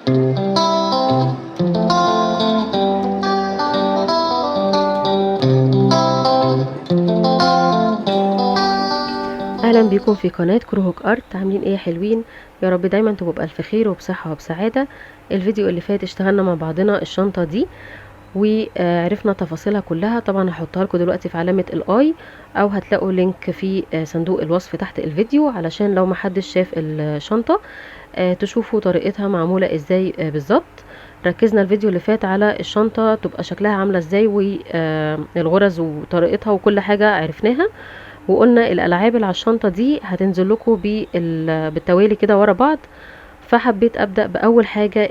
اهلا بيكم في قناة كروهوك ارت. عاملين ايه يا حلوين؟ يا رب دايما تبقوا بألف خير وبصحة وبسعادة. الفيديو اللي فات اشتغلنا مع بعضنا الشنطة دي وعرفنا تفاصيلها كلها. طبعا هحطها لكم دلوقتي في علامة الاي، او هتلاقوا لينك في صندوق الوصف تحت الفيديو، علشان لو محدش شاف الشنطة تشوفوا طريقتها معمولة ازاي بالظبط. ركزنا الفيديو اللي فات على الشنطة تبقى شكلها عاملة ازاي، والغرز وطريقتها وكل حاجة عرفناها. وقلنا الالعاب اللي على الشنطه دي هتنزل لكم بالتوالي كده ورا بعض. فحبيت ابدا باول حاجه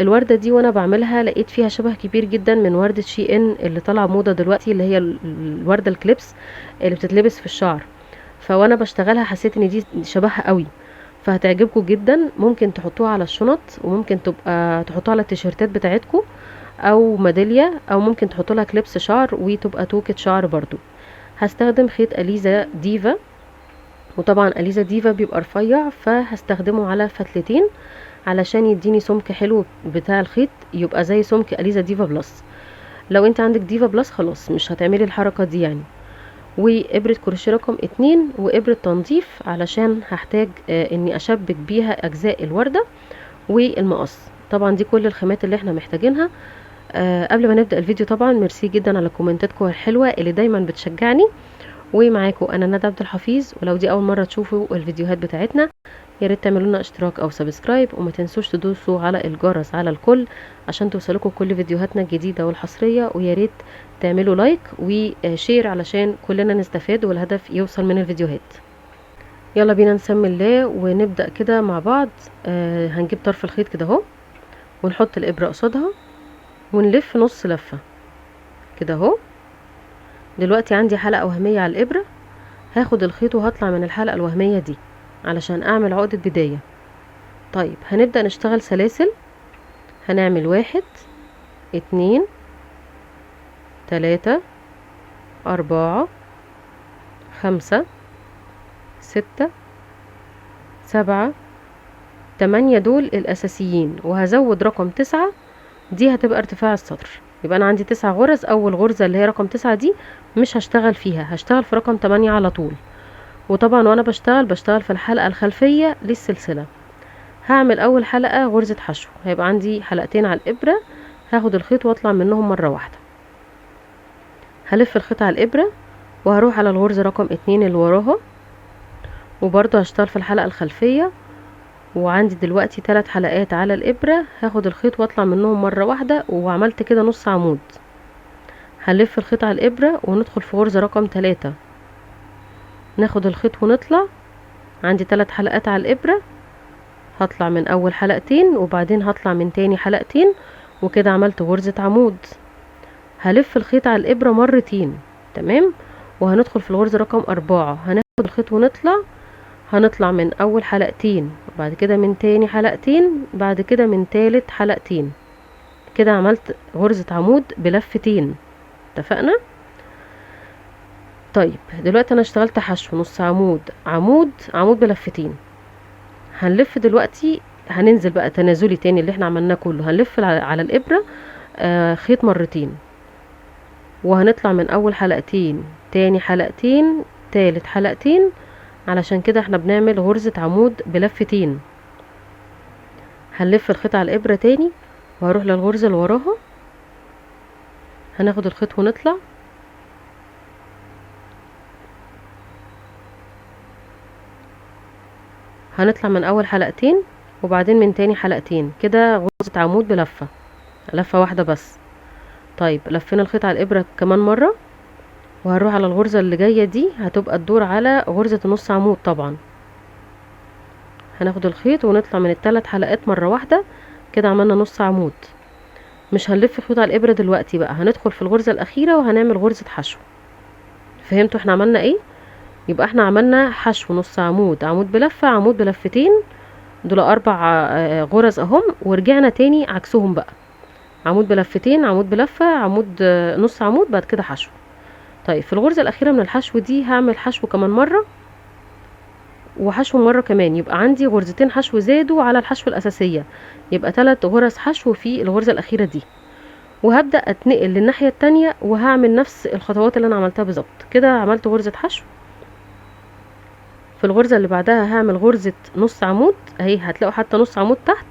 الورده دي، وانا بعملها لقيت فيها شبه كبير جدا من ورده شي ان اللي طالعه موضه دلوقتي، اللي هي الورده الكليبس اللي بتتلبس في الشعر. فوانا بشتغلها حسيت ان دي شبهها قوي، فهتعجبكم جدا. ممكن تحطوها على الشنط، وممكن تبقى تحطوها على التيشيرتات بتاعتكم او ميداليه، او ممكن تحطوا لها كليبس شعر وتبقى توكة شعر برضو. هستخدم خيط اليزا ديفا، وطبعا اليزا ديفا بيبقى رفيع، فهستخدمه على فتلتين علشان يديني سمك حلو بتاع الخيط، يبقى زي سمك اليزا ديفا بلس. لو انت عندك ديفا بلس خلاص مش هتعملي الحركة دي يعني. وابرة كروشيه رقم 2 وابرة تنظيف، علشان هحتاج اني اشبك بيها اجزاء الوردة والمقص. طبعا دي كل الخامات اللي احنا محتاجينها. قبل ما نبدأ الفيديو، طبعا ميرسي جدا على كومنتاتكم الحلوة اللي دايما بتشجعني. ومعاكم انا ندى عبد الحفيظ، ولو دي اول مره تشوفوا الفيديوهات بتاعتنا يا ريت تعملوا لنا اشتراك او سبسكرايب، وما تنسوش تدوسوا على الجرس على الكل عشان توصلكم كل فيديوهاتنا الجديده والحصريه. ويا ريت تعملوا لايك وشير علشان كلنا نستفاد والهدف يوصل من الفيديوهات. يلا بينا نسمي الله ونبدا كده مع بعض. هنجيب طرف الخيط كده اهو، ونحط الابره قصادها ونلف نص لفه كده اهو. دلوقتي عندي حلقه وهميه على الابره، هاخد الخيط وهطلع من الحلقة الوهمية دي علشان اعمل عقدة بداية. طيب هنبدأ نشتغل سلاسل. هنعمل 1 2 3 4 5 6 7 8. دول الاساسيين، وهزود رقم 9، دي هتبقى ارتفاع السطر. يبقى انا عندي 9 غرز. اول غرزة اللي هي رقم 9 دي مش هشتغل فيها، هشتغل في رقم 8 على طول. وطبعا وانا بشتغل في الحلقة الخلفية للسلسلة. هعمل اول حلقة غرزة حشو، هيبقى عندي حلقتين على الابرة. هاخد الخيط واطلع منهم مرة واحدة. هلف الخيط على الابرة وهروح على الغرزة رقم 2 اللي وراها، وبرضه هشتغل في الحلقة الخلفية. وعندي دلوقتي 3 حلقات على الابرة، هاخد الخيط واطلع منهم مرة واحدة، وعملت كده نص عمود. هنلف الخيط على الابرة وندخل في غرزة رقم 3، ناخد الخيط ونطلع. عندي 3 حلقات على الابرة، هطلع من اول حلقتين وبعدين هطلع من تاني حلقتين، وكده عملت غرزة عمود. هلف الخيط على الابرة مرتين، تمام. وهندخل في الغرزة رقم 4، هناخد الخيط ونطلع. هنطلع من اول حلقتين، وبعد كده من تاني حلقتين، بعد كده من تالت حلقتين. كده عملت غرزة عمود بلفتين، اتفقنا؟ طيب دلوقتي انا اشتغلت حشو، نص عمود، عمود، عمود بلفتين. هنلف دلوقتي، هننزل بقى تنازلي تاني اللي احنا عملناه كله. هنلف على الابرة خيط مرتين، وهنطلع من اول حلقتين، تاني حلقتين، تالت حلقتين. علشان كده احنا بنعمل غرزة عمود بلفتين. هنلف الخيط على الابرة تاني، وهروح للغرزة اللي وراها. هناخد الخيط ونطلع. هنطلع من اول حلقتين وبعدين من تاني حلقتين. كده غرزة عمود بلفة، لفة واحدة بس. طيب لفينا الخيط على الابرة كمان مرة، وهروح على الغرزة اللي جاية دي، هتبقى الدور على غرزة النص عمود. طبعا هناخد الخيط ونطلع من ال3 حلقات مرة واحدة. كده عملنا نص عمود. مش هنلف الخيط على الابرة دلوقتي بقى، هندخل في الغرزة الاخيرة وهنعمل غرزة حشو. فهمتوا احنا عملنا ايه؟ يبقى احنا عملنا حشو، نص عمود، عمود بلفة، عمود بلفتين. دول 4 غرز اهم. ورجعنا تاني عكسهم بقى، عمود بلفتين، عمود بلفة، عمود نص عمود، بعد كده حشو. طيب في الغرزة الأخيرة من الحشو دي هعمل حشو كمان مرة. وحشو مرة كمان، يبقى عندي غرزتين حشو زادوا على الحشو الأساسية، يبقى 3 غرز حشو في الغرزة الأخيرة دي. وهبدأ اتنقل للناحية التانية وهعمل نفس الخطوات اللي انا عملتها بالظبط كده. عملت غرزة حشو، في الغرزة اللي بعدها هعمل غرزة نص عمود اهي، هتلاقوا حتى نص عمود تحت،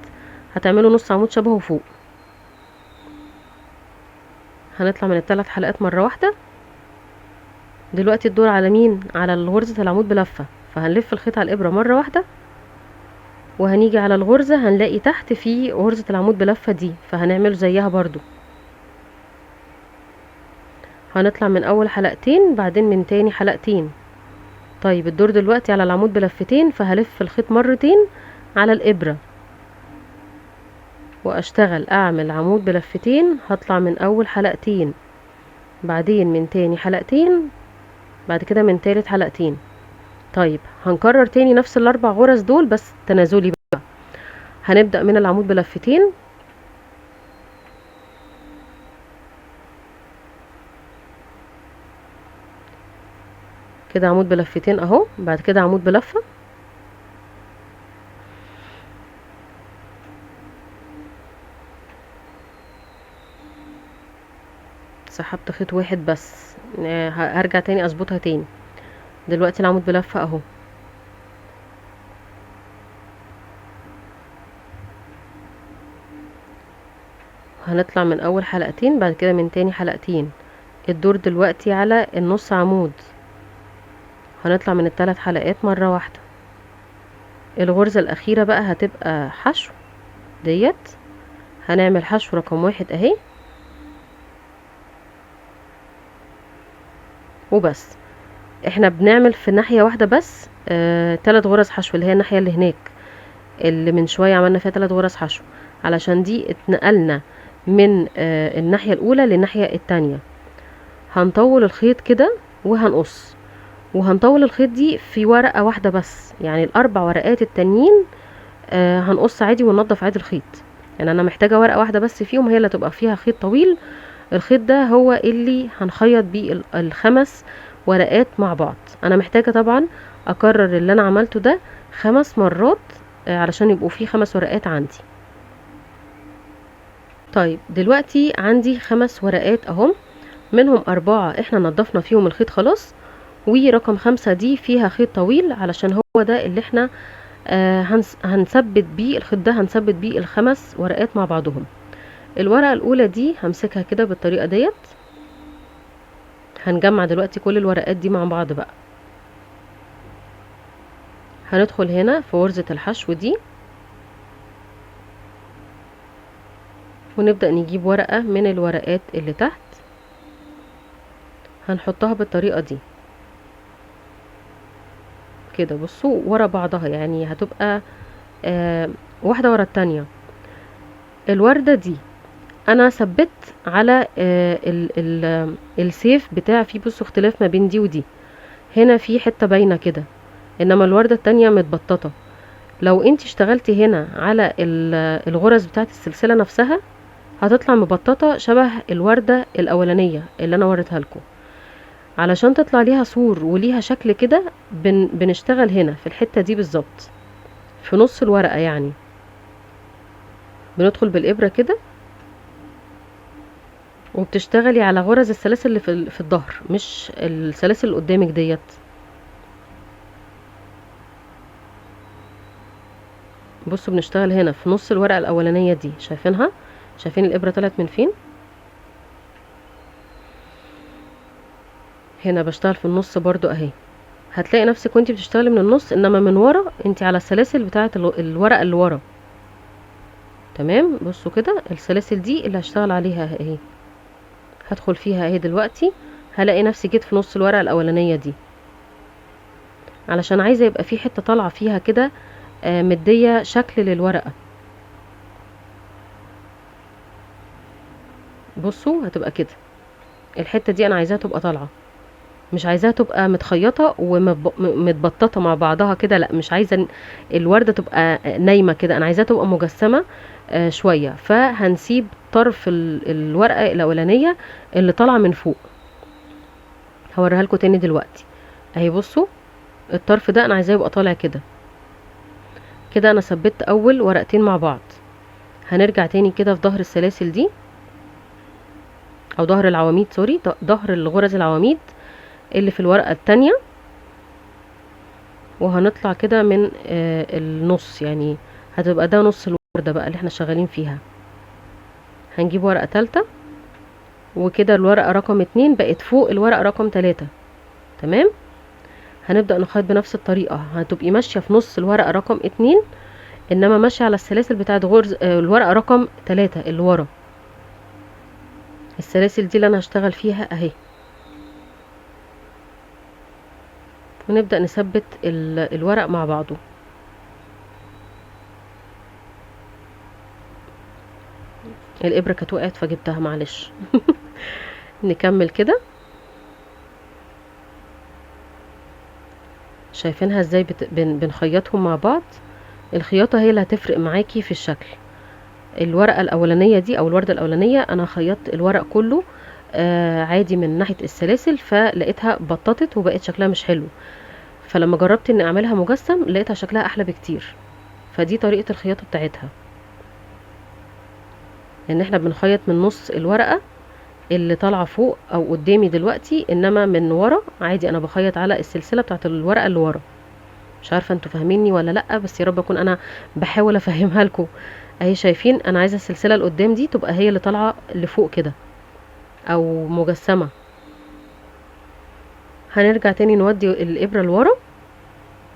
هتعملوا نص عمود شبهه فوق. هنطلع من ال3 حلقات مرة واحدة. دلوقتي الدور على مين؟ على غرزة العمود بلفة، فهنلف الخيط على الابرة مرة واحدة، وهنيجي على الغرزة هنلاقي تحت في غرزة العمود بلفة دي، فهنعمل زيها برضو. هنطلع من اول حلقتين بعدين من تاني حلقتين. طيب الدور دلوقتي على العمود بلفتين، فهلف الخيط مرتين على الابرة واشتغل اعمل عمود بلفتين. هطلع من اول حلقتين، بعدين من تاني حلقتين، بعد كده من تالت حلقتين. طيب هنكرر تاني نفس ال4 غرز دول بس تنازلي بقى. هنبدأ من العمود بلفتين، كده عمود بلفتين اهو، بعد كده عمود بلفة، سحبت خيط واحد بس. هرجع تاني اظبطها تاني. دلوقتي العمود بلفة اهو، هنطلع من اول حلقتين بعد كده من تاني حلقتين. الدور دلوقتي على النص عمود، هنطلع من ال3 حلقات مرة واحدة. الغرزة الاخيرة بقى هتبقى حشو ديت، هنعمل حشو رقم 1 اهي وبس. احنا بنعمل في ناحية واحدة بس 3 غرز حشو، اللي هي الناحية اللي هناك اللي من شوية عملنا فيها 3 غرز حشو، علشان دي اتنقلنا من الناحية الاولى للناحية التانية. هنطول الخيط كده وهنقص، وهنطول الخيط دي في ورقة واحدة بس، يعني ال4 ورقات التانيين هنقص عادي وننضف عادي الخيط. يعني انا محتاجة ورقة واحدة بس فيهم هي اللي تبقى فيها خيط طويل. الخيط ده هو اللي هنخيط بيه ال5 ورقات مع بعض. انا محتاجة طبعا اكرر اللي انا عملته ده 5 مرات علشان يبقوا فيه 5 ورقات عندي. طيب دلوقتي عندي 5 ورقات اهم، منهم 4 احنا نضفنا فيهم الخيط خلاص، ورقم 5 دي فيها خيط طويل علشان هو ده اللي احنا هنثبت بيه الخيط ده، هنثبت بيه ال5 ورقات مع بعضهم. الورقة الاولى دي همسكها كده بالطريقة ديت. هنجمع دلوقتي كل الورقات دي مع بعض بقى. هندخل هنا في غرزة الحشو دي، ونبدأ نجيب ورقة من الورقات اللي تحت، هنحطها بالطريقة دي كده. بصوا ورا بعضها، يعني هتبقى واحدة ورا التانية. الوردة دي انا ثبت على السيف بتاع فيه. بصوا اختلاف ما بين دي ودي، هنا في حتة باينة كده، انما الوردة التانية متبططة. لو انت اشتغلتي هنا على الغرز بتاعت السلسلة نفسها هتطلع مبططة شبه الوردة الاولانية اللي انا وريتها لكم. علشان تطلع ليها صور وليها شكل كده بنشتغل هنا في الحتة دي بالظبط في نص الورقة، يعني بندخل بالابرة كده وبتشتغلي على غرز السلاسل اللي في الظهر، مش السلاسل اللي قدامك ديت. بصوا بنشتغل هنا في نص الورقة الاولانية دي، شايفينها؟ شايفين الابرة طلعت من فين؟ هنا بشتغل في النص برضو اهي. هتلاقي نفسك وانتي بتشتغلي من النص، انما من ورا انتي على السلاسل بتاعه الورقة اللي ورا. تمام؟ بصوا كده السلاسل دي اللي هشتغل عليها اهي، هدخل فيها اهي دلوقتي. هلاقي نفسي جيت في نص الورقة الاولانية دي، علشان عايزة يبقى في حتة طالعة فيها كده مدية شكل للورقة. بصوا هتبقى كده، الحتة دي انا عايزاها تبقى طالعة، مش عايزاها تبقى متخيطة ومتبططة مع بعضها كده، لا مش عايزة الوردة تبقى نايمة كده، انا عايزاها تبقى مجسمة شوية. فهنسيب طرف الورقة الاولانية اللي طالعة من فوق. هوريها لكم تاني دلوقتي اهي. بصوا الطرف ده انا عايزاه يبقى طالع كده. كده انا ثبت اول ورقتين مع بعض. هنرجع تاني كده في ظهر السلاسل دي، او ظهر العواميد، سوري، ظهر الغرز العواميد اللي في الورقة التانية، وهنطلع كده من النص، يعني هتبقى ده نص الوردة بقى اللي احنا شغالين فيها. هنجيب ورقة تالتة، وكده الورقة رقم 2 بقت فوق الورقة رقم 3. تمام. هنبدأ نخيط بنفس الطريقة، هتبقي ماشية في نص الورقة رقم 2، انما ماشية على السلاسل بتاعت غرز الورقة رقم 3 اللي ورا. السلاسل دي اللي انا هشتغل فيها اهي، ونبدأ نثبت الورق مع بعضه. الابرة كانت وقعت فجبتها، معلش. نكمل كده. شايفينها ازاي بنخيطهم مع بعض؟ الخياطة هي اللي هتفرق معاكي في الشكل. الورقة الاولانية دي او الوردة الاولانية انا خيطت الورق كله عادي من ناحية السلاسل، فلقيتها بططت وبقت شكلها مش حلو. فلما جربت اني اعملها مجسم لقيتها شكلها احلى بكتير. فدي طريقة الخياطة بتاعتها، ان احنا بنخيط من نص الورقة اللي طالعة فوق او قدامي دلوقتي، انما من ورا عادي انا بخيط على السلسلة بتاعت الورقة اللي ورا. مش عارفة انتوا فاهميني ولا لأ، بس يا رب اكون انا بحاول افهمها لكم. اهي شايفين انا عايزة السلسلة اللي قدام دي تبقى هي اللي طالعة لفوق كده او مجسمة. هنرجع تاني نودي الابرة لورا،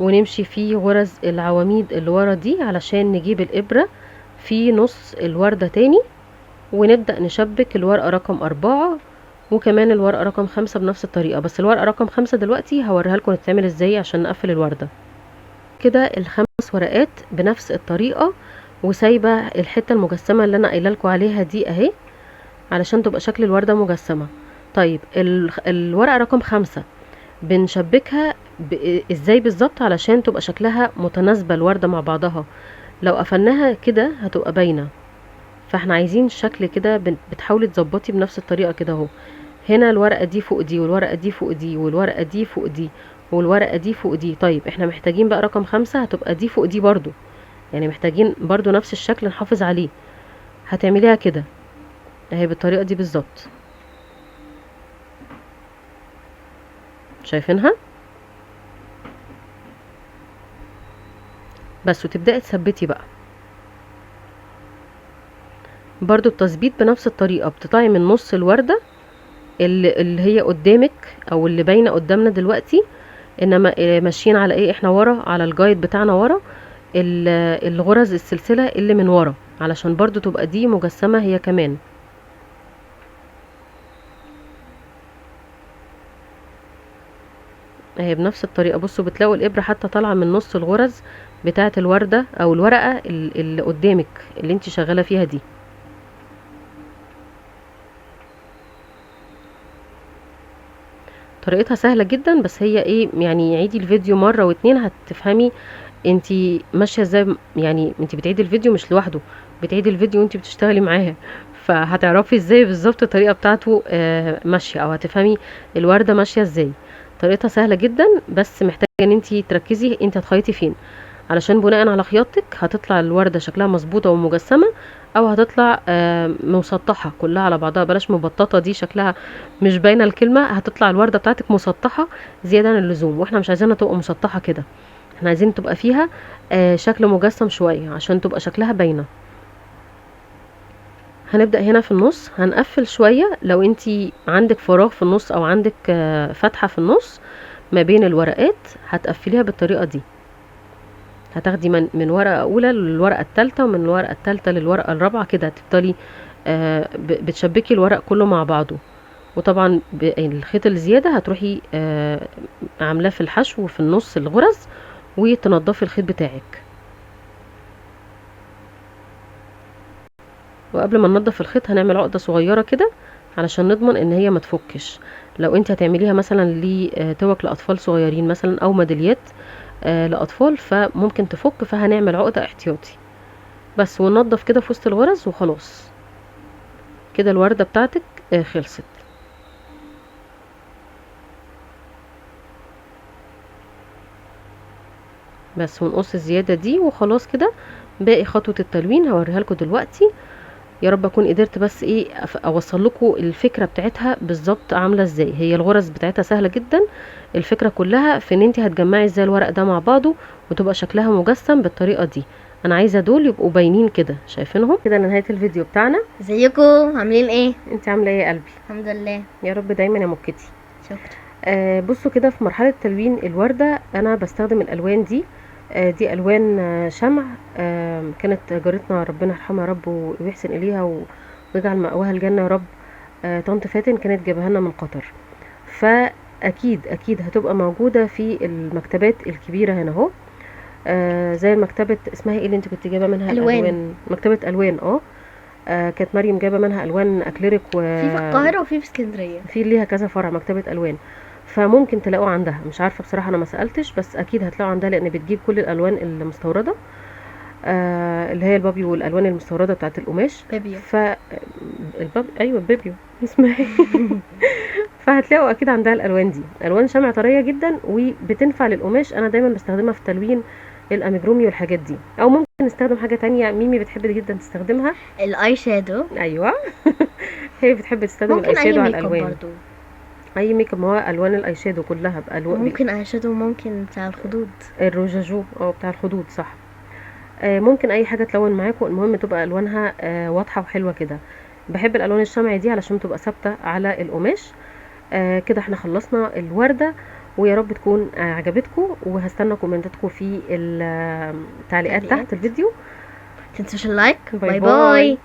ونمشي في غرز العواميد اللي ورا دي علشان نجيب الابرة في نص الوردة تاني، ونبدأ نشبك الورقة رقم 4 وكمان الورقة رقم 5 بنفس الطريقة. بس الورقة رقم 5 دلوقتي هوريها لكم تتعمل ازاي عشان نقفل الوردة. كده ال5 ورقات بنفس الطريقة، وسايبة الحتة المجسمة اللي انا قايله لكم عليها دي اهي علشان تبقى شكل الوردة مجسمة. طيب الورقة رقم 5 بنشبكها ازاي بالظبط علشان تبقى شكلها متناسبة الوردة مع بعضها؟ لو قفلناها كده هتبقى باينة، فاحنا عايزين شكل كده بتحاولي تظبطي بنفس الطريقة كده اهو. هنا الورقة دي فوق دي، والورقة دي فوق دي، والورقة دي فوق دي، والورقة دي فوق دي. طيب احنا محتاجين بقى رقم 5 هتبقى دي فوق دي برضو، يعني محتاجين برضو نفس الشكل نحافظ عليه. هتعمليها كده اهي بالطريقة دي بالظبط، شايفينها؟ بس وتبدأي تثبتي بقى برضو التثبيت بنفس الطريقة. بتطلعي من نص الوردة اللي هي قدامك او اللي باينة قدامنا دلوقتي، انما ماشيين على ايه احنا؟ ورا، على الجايد بتاعنا ورا الغرز السلسلة اللي من ورا، علشان برضو تبقى دي مجسمة هي كمان. اهي بنفس الطريقة. بصوا بتلاقوا الابرة حتى طالعة من نص الغرز بتاعة الوردة او الورقة اللي قدامك اللي انت شغالة فيها دي. طريقتها سهلة جدا، بس هي ايه يعني، عيدي الفيديو مرة واتنين هتفهمي انتي ماشية ازاي. يعني انتي بتعيدي الفيديو مش لوحده، بتعيدي الفيديو وانتي بتشتغلي معاها، فهتعرفي ازاي بالظبط الطريقة بتاعته ماشية، او هتفهمي الوردة ماشية ازاي. طريقتها سهلة جدا، بس محتاجة ان انتي تركزي انتي هتخيطي فين، علشان بناء على خياطتك هتطلع الوردة شكلها مظبوطة ومجسمة، او هتطلع مسطحة كلها على بعضها. بلاش مبططة، دي شكلها مش باينة الكلمة. هتطلع الوردة بتاعتك مسطحة زيادة عن اللزوم، واحنا مش عايزينها تبقى مسطحة كده، احنا عايزين تبقى فيها شكل مجسم شوية عشان تبقى شكلها باينة. هنبدأ هنا في النص، هنقفل شوية. لو انتي عندك فراغ في النص او عندك فتحة في النص ما بين الورقات هتقفليها بالطريقة دي. هتاخدي من ورقة اولى للورقة التالتة، ومن الورقة التالتة للورقة الرابعة كده، هتفضلي بتشبكي الورق كله مع بعضه. وطبعا الخيط الزيادة هتروحي عاملاه في الحشو في النص الغرز، وتنضفي الخيط بتاعك. وقبل ما ننضف الخيط هنعمل عقدة صغيرة كده علشان نضمن ان هي ما تفكش. لو انت هتعمليها مثلا لتوك لاطفال صغيرين مثلا او ميداليات لاطفال فممكن تفك، فهنعمل عقدة احتياطي بس، وننضف كده في وسط الغرز وخلاص. كده الوردة بتاعتك خلصت. بس، ونقص الزيادة دي وخلاص كده. باقي خطوة التلوين هوريها لكم دلوقتي. يا رب اكون قدرت بس ايه اوصل لكم الفكرة بتاعتها بالظبط عاملة ازاي. هي الغرز بتاعتها سهلة جدا، الفكرة كلها في ان انت هتجمعي ازاي الورق ده مع بعضه وتبقى شكلها مجسم بالطريقة دي. انا عايزة دول يبقوا باينين كده، شايفينهم كده لنهاية الفيديو بتاعنا. ازيكم عاملين ايه؟ انت عاملة ايه يا قلبي؟ الحمد لله. يا رب دايما يا مكتي. شكرا. بصوا كده، في مرحلة تلوين الوردة انا بستخدم الالوان دي. دي الوان شمع. كانت جارتنا ربنا يرحمها يا رب ويحسن اليها ويجعل مأواها الجنة يا رب. طنط فاتن كانت جايبها لنا من قطر، فاكيد اكيد هتبقى موجودة في المكتبات الكبيرة هنا اهو. زي المكتبة اسمها ايه اللي انت كنت جايبة منها ألوان. مكتبة الوان. كانت مريم جايبة منها الوان اكليريك في القاهرة وفي اسكندرية، في ليها كذا فرع مكتبة الوان، فممكن تلاقوا عندها. مش عارفة بصراحة، انا ما سألتش، بس اكيد هتلاقوا عندها لان بتجيب كل الالوان المستوردة. اللي هي البابيو والالوان المستورده بتاعت القماش. بيبيو. ايوه بيبيو اسمها ايه. فهتلاقوا اكيد عندها الالوان دي، الوان شمع طريه جدا وبتنفع للقماش. انا دايما بستخدمها في تلوين الاميجرومي والحاجات دي، او ممكن نستخدم حاجه تانية ميمي بتحب جدا تستخدمها، الاي شادو. ايوه. هي بتحب تستخدم ممكن الاي اي شادو على ميك اب الالوان. برضو. اي ميك اب، ما هو الوان الاي شادو كلها بالوان. ممكن اي شادو، ممكن بتاع الخدود. الروجاجو بتاع الخدود، صح. ممكن اي حاجه تلون معاكم، المهم تبقى الوانها واضحه وحلوه كده. بحب الالوان الشمعي دي علشان تبقى ثابته على القماش. كده احنا خلصنا الورده، ويا رب تكون عجبتكم، وهستنى كومنتاتكم في التعليقات تحت الفيديو. متنسوش اللايك. باي باي باي. باي.